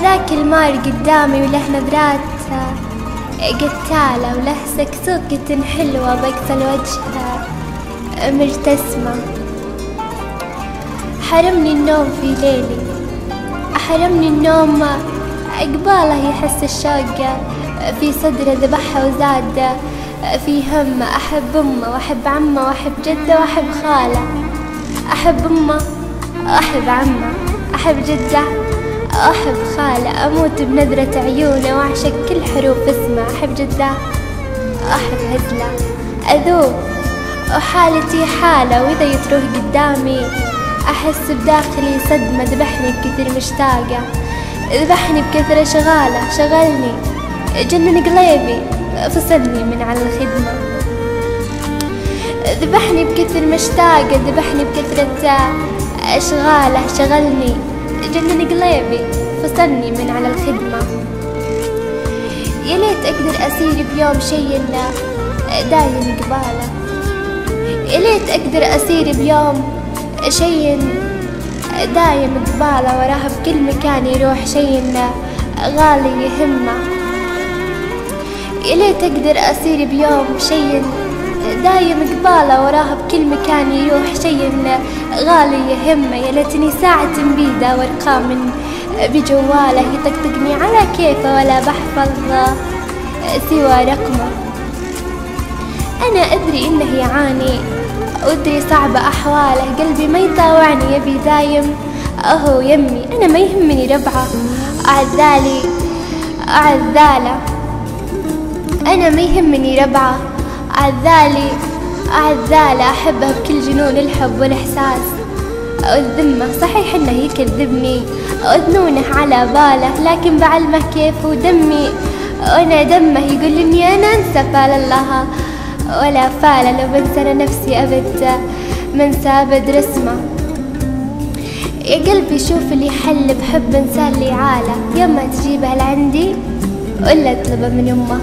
ذاك المار قدامي وله نظرات قتالة وله سكسوكة حلوة بقفل وجهها مرتسمة. حرمني النوم في ليلي، حرمني النوم قباله يحس الشوق في صدره ذبحها وزاد في همه. أحب أمه وأحب عمه وأحب جده وأحب خاله، أحب أمه وأحب عمه أحب جده وأحب خاله. أموت بنظرة عيونه وأعشق كل حروف اسمه. أحب جده وأحب هزله، أذوب وحالتي حالة وإذا يتروه قدامي أحس بداخلي صدمة. ذبحني بكثر مشتاقة، ذبحني بكثر شغالة، شغلني جنن قليبي فصلني من على الخدمة. ذبحني بكثر مشتاقة، ذبحني بكثرة أشغاله، شغلني جنن قليبي فصلني من على الخدمة. يا ليت أقدر أسير بيوم شي دايم قباله، يا ليت أقدر أسير بيوم شي دايم قباله. وراه بكل مكان يروح شي غالي يهمه. يا ليت أقدر أسير بيوم شي دايم قباله. وراه بكل مكان يروح شي غالي يهمه. يا ليتني ساعة بيده وارقام بجواله يطقطقني على كيفه ولا بحفظ سوى رقمه. أنا أدري إنه يعاني وأدري صعبة أحواله، قلبي ما يطاوعني يبي دايم أهو يمي. أنا ما يهمني ربعه أعذالي أعذاله، أنا ما يهمني ربعه أعذالي أعذاله. أحبه بكل جنون الحب والإحساس والذمة. صحيح إنه يكذبني وذنونه على باله، لكن بعلمه كيف ودمي وأنا دمه. يقول إني أنا أنسى فال الله ولا فال، لو بنسى أنا نفسي أبد منسى أبد رسمه. يا قلبي شوف اللي حل بحب إنسان لي عاله، يما تجيبه لعندي ولا اطلبه من أمه.